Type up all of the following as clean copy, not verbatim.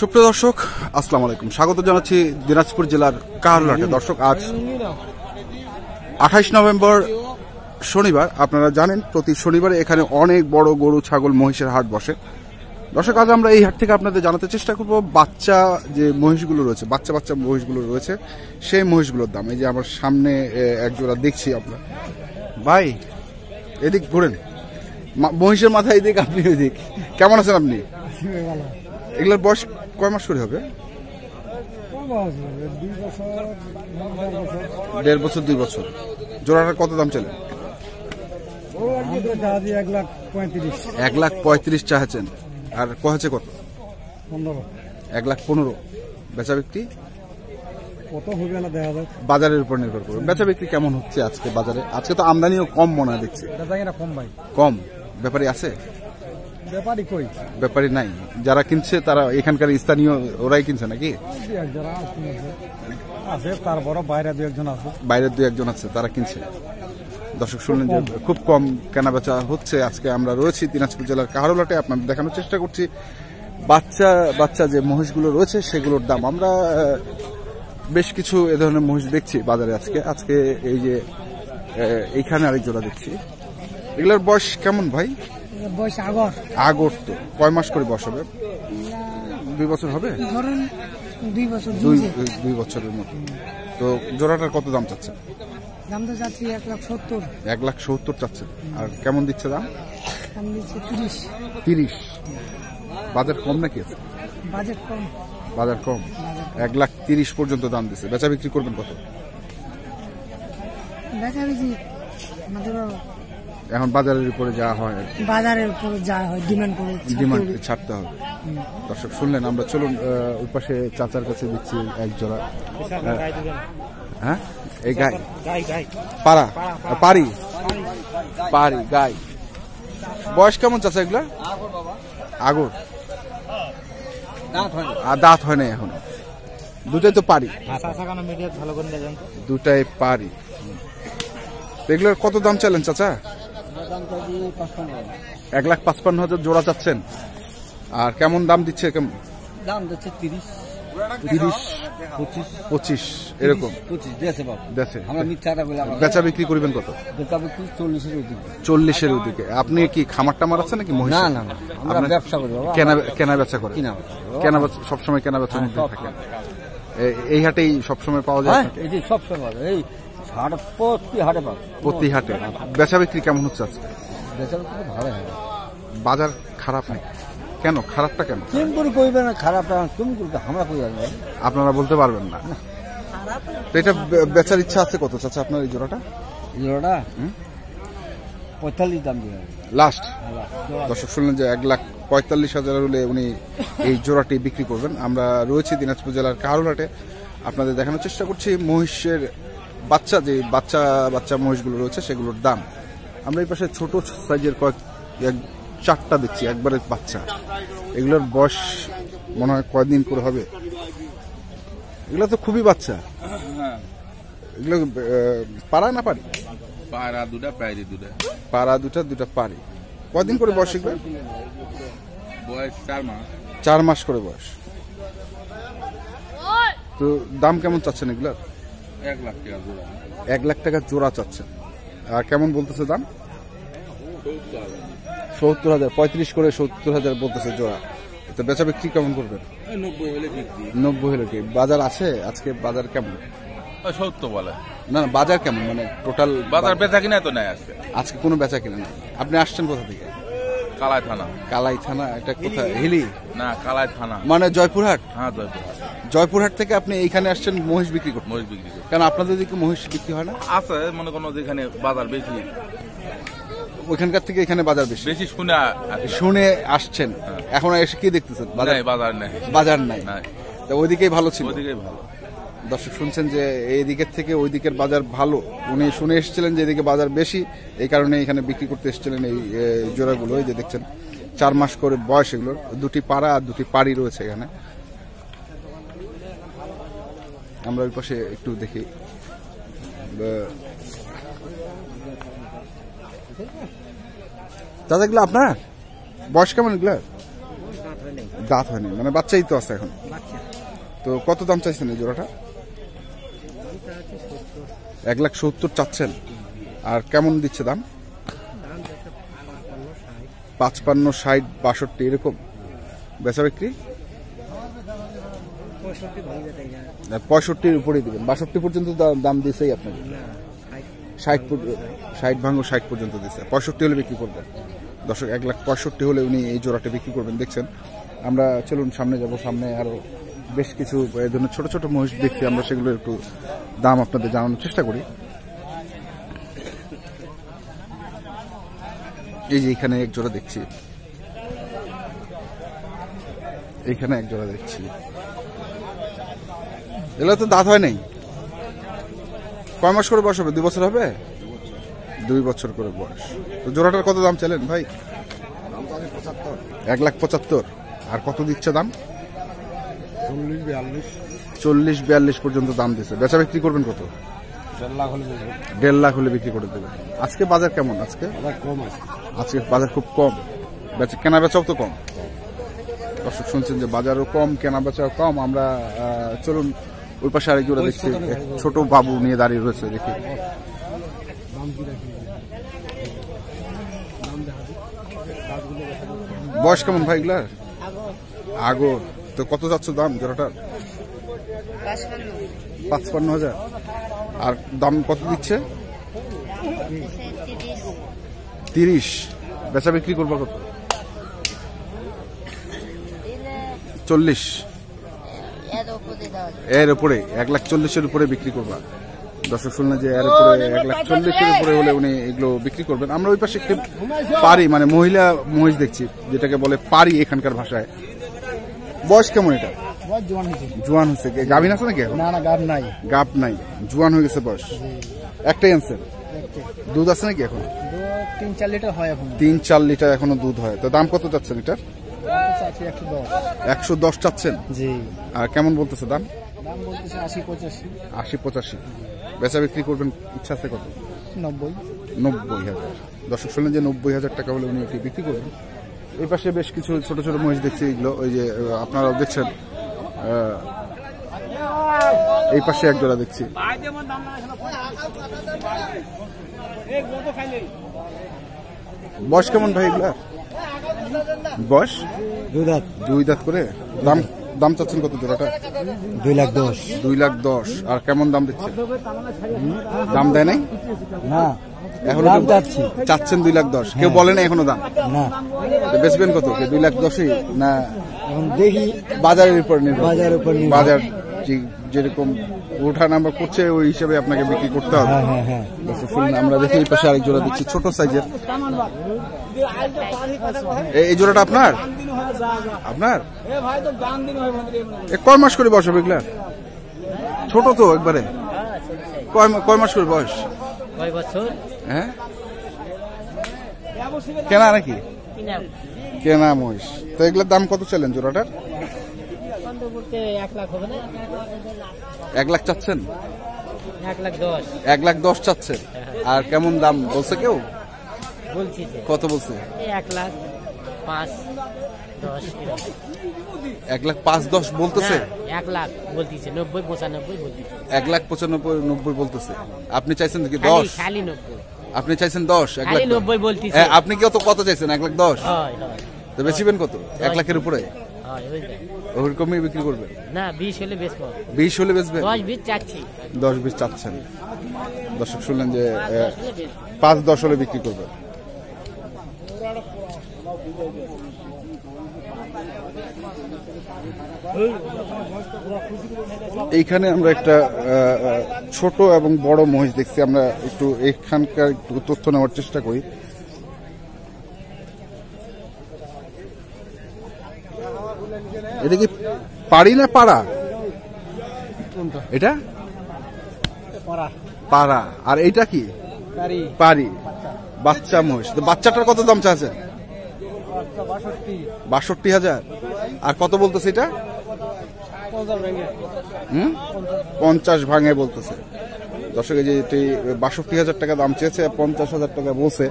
সুপ্রিয় দর্শক, আসসালামু আলাইকুম। স্বাগত জানাচ্ছি দিনাজপুর জেলার কাহারোলহাটে। দর্শক, আজ 28 নভেম্বর শনিবার। আপনারা জানেন প্রতি শনিবারে এখানে অনেক বড় গরু, ছাগল, মহিষের হাট বসে। দর্শক, আজ আমরা এই হাট থেকে আপনাদের জানাতে চেষ্টা করব বাচ্চা যে মহিষগুলো রয়েছে, বাচ্চা বাচ্চা মহিষগুলো রয়েছে, সেই মহিষগুলোর দাম। এই যে আমার সামনে একজোড়া দেখছি। আপনার ভাই এদিক ঘুরেন, মহিষের মাথা এদিক, আপনি ওইদিক। কেমন আছেন আপনি? এগুলোর বয়স কয় মাস করে হবে? 1.5 বছর 2 বছর। জোড়াটার কত দাম চলে? 1,35,000 চাচ্ছেন। আর কহেছে কত? 1,15,000। বেচা বিক্রি কত হবে না দেখা যাক, বাজারের উপর নির্ভর করবে। বেচা বিক্রি কেমন হচ্ছে আজকে বাজারে? আজকে তো আমদানিও কম মনে হয় দেখছি। কম ভাই, কম। ব্যাপারী আছে? ব্যাপারী কই? ব্যাপারী নাই। যারা কিনছে তারা এখানকার স্থানীয়, ওরাই কিনছে নাকি? আছে, তার বড় বাইরে 2-1 আছে। বাইরের 2-1 আছে, তারা কিনছে। দর্শক, শুনলেন যে খুব কম কেনা বেচা হচ্ছে। আজকে আমরা রয়েছি দিনাজপুর জেলার কাহারোলহাটে। আপনাদের দেখানোর চেষ্টা করছি বাচ্চা বাচ্চা যে মহিষগুলো রয়েছে সেগুলোর দাম। আমরা বেশ কিছু এ ধরনের মহিষ দেখছি বাজারে আজকে এই যে এইখানে আরেক জোড়া দেখছি। এগুলোর বয়স কেমন ভাই? বয়স আগর তো কয় মাস করে বয়স হবে? 2 বছর হবে, ধরুন 2 বছর, 2 বছরের মতো। তো জোড়াটার কত দাম চাচ্ছে? দাম তো চাচ্ছি 1,70,000। 1,70,000 চাচ্ছে। আর কেমন দিচ্ছে দাম? দাম দিচ্ছে 30। বাজার কম নাকি? বাজেট কম। বাজার কম। 1,30,000 পর্যন্ত দাম দিচ্ছে। বেচা বিক্রি করবেন কত? দেখা গেছি আমাদের এখন বাজারের উপরে যা হয়, বাজারের উপরে যা হয় ডিমান্ড ছাড়তে হবে। দর্শক, শুনলেন। আমরা চলুন ওই পাশে চাচার কাছে দিচ্ছি এক জোড়া। হ্যাঁ, এই গাই পারি গাই। বয়স কেমন চাচা এগুলা? আগর, দাঁত হয় না এখন। দুটাই তো পারি, দুটাই পারি। এগুলোর কত দাম চাইলেন চাচা? 1,55,000 জোড়া চাচ্ছেন। আর কেমন দাম দিচ্ছে? কেমন দাম দিচ্ছে? 30, 25 এরকম দেশে। বেচা বিক্রি করবেন কত? 40-এর ওদিকে। আপনি কি খামার টামার আছে নাকি? না, আমরা ব্যবসা করি। কেনা বেচা করে? কেনা বেচা সবসময় কেনা বেচার মধ্যে থাকে। এই হাটেই সবসময় পাওয়া যায়? সবসময় এই প্রতি হাটে। বেচা বিক্রি কেমন হচ্ছে আজকে? ভালো হয়। বাজার খারাপ নেই কেন? খারাপটা কেন? আপনারা বলতে পারবেন না। তো এটা বেচার ইচ্ছা আছে কত চাচা আপনার এই জোড়াটা? 45 দাম দিয়ে লাস্ট। দর্শক, শুনলেন যে 1,45,000 হলে উনি এই জোড়াটি বিক্রি করবেন। আমরা রয়েছি দিনাজপুর জেলার কাহারোলহাটে। আপনাদের দেখানোর চেষ্টা করছি মহিষের বাচ্চা, যে বাচ্চা মহিষগুলো রয়েছে সেগুলোর দাম। আমরা এই পাশে ছোট সাইজের 4টা দেখছি, একবারে বাচ্চা। এগুলোর বয়স মনে হয় কয়দিন করে হবে? এগুলো তো খুবই বাচ্চা। এগুলো পাড়া না পারি? পাড়া দুটা, পায়রি দুটা। পাড়া দুটা পারি। কয়দিন করে বয়স এগুলো? বয়স 4 মাস। 4 মাস করে বয়স। তো দাম কেমন চাচ্ছেন এগুলার? 1 লাখ টাকা জোড়া। 1 লাখ টাকা জোড়া চাচ্ছেন। আর কেমন বলতেছে দাম? 70,000। 35 করে 70,000 বলতেছে জোড়া। তো বেচা বিক্রি কেমন করবেন? 90 হলে বিক্রি। 90 হলে কি? বাজার আছে আজকে? বাজার কেমন? 70 বলে না, বাজার কেমন? মানে টোটাল বাজার বেচা কিনা তো নাই আজকে কোনো বেচা কিনা নাই। আপনি আসছেন কোথা থেকে? কালাই থানা। এটা কোথায়? হিলি না, কালাই থানা মানে জয়পুরহাট। হ্যাঁ, জয়পুরহাট থেকে আপনি এইখানে আসছেন মহিষ বিক্রি করতে? মহিষ বিক্রি কেন আপনাদের দিকে মহিষ বিক্রি হয় না? আছে, মনে কোনো যেখানে বাজার বেশি, ওইখানকার থেকে এখানে বাজার বেশি শুনে আসছেন। এখন এসে কি দেখতেছেন? বাজার নাই। তো ওইদিকেই ভালো ছিল। দর্শক, শুনছেন যে এই দিকের থেকে ওই দিকের বাজার ভালো। উনি শুনে এসেছিলেন যে এদিকে বাজার বেশি, এই কারণে এখানে বিক্রি করতে এসেছিলেন এই জোড়াগুলো। এই যে দেখছেন 4 মাস করে বয়স এগুলোর। 2টি পাড়া আর 2টি পাড়ি রয়েছে এখানে। আমরা ওই পাশে একটু দেখি। দাদা, এগুলো আপনার বয়স কেমন? এগুলো দাঁত হয়নি, মানে বাচ্চাই তো আছে এখন। তো কত দাম চাইছেন এই জোড়াটা? 1,70,000 চাচ্ছেন। আর কেমন দিচ্ছে দাম? 55, 60, 62 এরকম বেচা বিক্রি? 65-র উপরেই দিবেন। 62 পর্যন্ত দাম দিয়েছেই আপনাকে? 60 ভাঙো 60 পর্যন্ত দিচ্ছে। 65 হলে বিক্রি করবেন। দর্শক 1,65,000 হলে উনি এই জোড়াটা বিক্রি করবেন। দেখছেন, আমরা চলুন সামনে যাব। সামনে আরো বেশ কিছু এই ধরনের ছোট ছোট মহিষ দেখছি, আমরা সেগুলো একটু দাম আপনাদের জানানোর চেষ্টা করি। এই যে এখানে এক জোড়া দেখছি, এখানে এক জোড়া দেখছি। এগুলো তো দাঁত হয় নাই। কয় মাস করে বয়স হবে? 2 বছর হবে? 2 বছর করে বয়স। তো জোড়াটার কত দাম চাইলেন ভাই? 1,75,000। আর কত দিচ্ছে দাম? 40-42 পর্যন্ত দাম দিচ্ছে। বেচা বিক্রি করবেন কত? 1.5 লাখ হলে বিক্রি করে দেবেন। আজকে বাজার কেমন? আজকে কম আছে। আজকে বাজার খুব কম, কেনা বেচাও তো কম। দর্শক শুনছেন যে বাজারও কম, কেনা বেচাও কম। আমরা চলুন ওই পাশে আরেক জোড়া দেখছি, ছোট বাবু নিয়ে দাঁড়িয়ে রয়েছে, দেখি। বয়স কেমন ভাই এগুলার? আগর। তো কত যাচ্ছ দাম জোড়াটার? 55,000। আর দাম কত দিচ্ছে? 30। বেচা বিক্রি করবো কত? 40। এর উপরে 1,40,000-এর উপরে বিক্রি করবা। দর্শক শুনলেন যে এর উপরে 1,40,000-এর উপরে হলে উনি এগুলো বিক্রি করবেন। আমরা ওই পাশে একটি পারি, মানে মহিলা মহিষ দেখছি, যেটাকে বলে পারি এখানকার ভাষায়। বয়স কেমন এটা? জোয়ান হয়েছে। গাভিন আছে নাকি? না না, গাব নাই। গাব নাই, জোয়ান হয়ে গেছে বয়স। একটাই আনছেন? দুধ আছে নাকি এখন? 3-4 লিটার হয় এখন। 3-4 লিটার এখনো দুধ হয়। তো দাম কত চাচ্ছেন এটার? 110 চাচ্ছেন? জি। আর কেমন বলতেছে দাম? দাম বলতেছে 80-85। 80-85। বেচা বিক্রি করবেন ইচ্ছা আছে কত? 90,000। দর্শক শুনলেন যে 90,000 টাকা হলে উনি এটি বিক্রি করবেন। এই পাশে বেশ কিছু ছোট ছোট মহিষ দেখছি, এগুলো ওই যে আপনারাও দেখছেন। এই পাশে এক জোড়া দেখছি। বয়স কেমন ভাই এগুলা? বয়স 2 দাঁত করে। দাম চাচ্ছেন কত জোড়াটা? 2,10,000। 2,10,000। আর কেমন দাম দিচ্ছে? দাম দেয় নাই না, এখনো? দাম চাচ্ছি। চাচ্ছেন 2,10,000। কেউ বলে না এখনো দাম? না। বেচবেন কত? 2,10,000 না? এখন দেখি বাজারের উপর নির্ভর। বাজার যেরকম ওঠা নাম্বার করছে ওই হিসেবে আপনাকে বিক্রি করতে হবে। হ্যাঁ। আমরা দেখি এই পাশে আরেক জোড়া দিচ্ছি, ছোট সাইজের। এই জোড়াটা আপনার? আপনার কয় মাস করে বয়স হবে এগুলা? ছোট তো একবারে। কয় মাস করে বয়স? হ্যাঁ, কেনা নাকি? কেনা মহিষ। তো এগুলোর দাম কত চাইলেন জোড়াটার? 1 লাখ চাচ্ছেন? 1,10,000 চাচ্ছেন। আর কেমন দাম বলছে কেউ? কত বলছে? 1,05,10। 1,05,10 বলতেছে? 1 লাখ বলতেছে, 90-95 বলতেছে। 1,95,90 বলতেছে। আপনি চাইছেন কি 10? খালি 90। আপনি চাইছেন 10? 90 বলতেছে। আপনি কত চাইছেন? 1,10,000। তো বেচবেন কত? 1 লাখের উপরে? ওরকমই বিক্রি করবেন? না, 20 হলে বেচবো। 20 হলে বেচবেন? 10-20 চাচ্ছি। 10-20 চাচ্ছেন। দর্শক শুনলেন যে 5-10 হলে বিক্রি করবেন। এইখানে আমরা একটা ছোট এবং বড় মহিষ দেখছি। আমরা একটু এখানকার একটু তথ্য নেওয়ার চেষ্টা করি। এটা কি পাড়ি না পাড়া? এটা পাড়া। আর এইটা কি? পাড়ি। বাচ্চা মহিষ। তো বাচ্চাটার কত দাম চাচ্ছেন? 62,000। আর কত বলতেছে এটা? 50 ভাঙে বলতেছে। দর্শক যে 62,000 টাকা দাম চেয়েছে, 50,000 টাকা বলছে।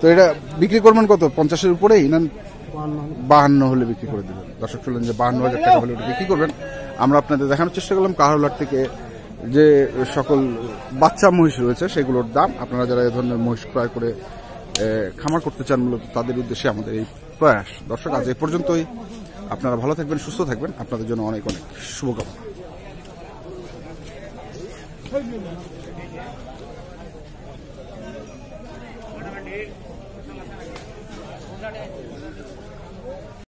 তো এটা বিক্রি করবেন কত? 50-এর উপরেই না? 52 হলে বিক্রি করে দেবেন। দর্শক শুনলেন যে 52,000 টাকা হলে ওটা বিক্রি করবেন। আমরা আপনাদের দেখানোর চেষ্টা করলাম কাহারোলার থেকে যে সকল বাচ্চা মহিষ রয়েছে সেগুলোর দাম। আপনারা যারা এ ধরনের মহিষ ক্রয় করে খামার করতে চান মূলত তাদের উদ্দেশ্যে আমাদের এই প্রয়াস। দর্শক আজ এই পর্যন্তই। আপনারা ভালো থাকবেন, সুস্থ থাকবেন, আপনাদের জন্য অনেক অনেক শুভকামনা।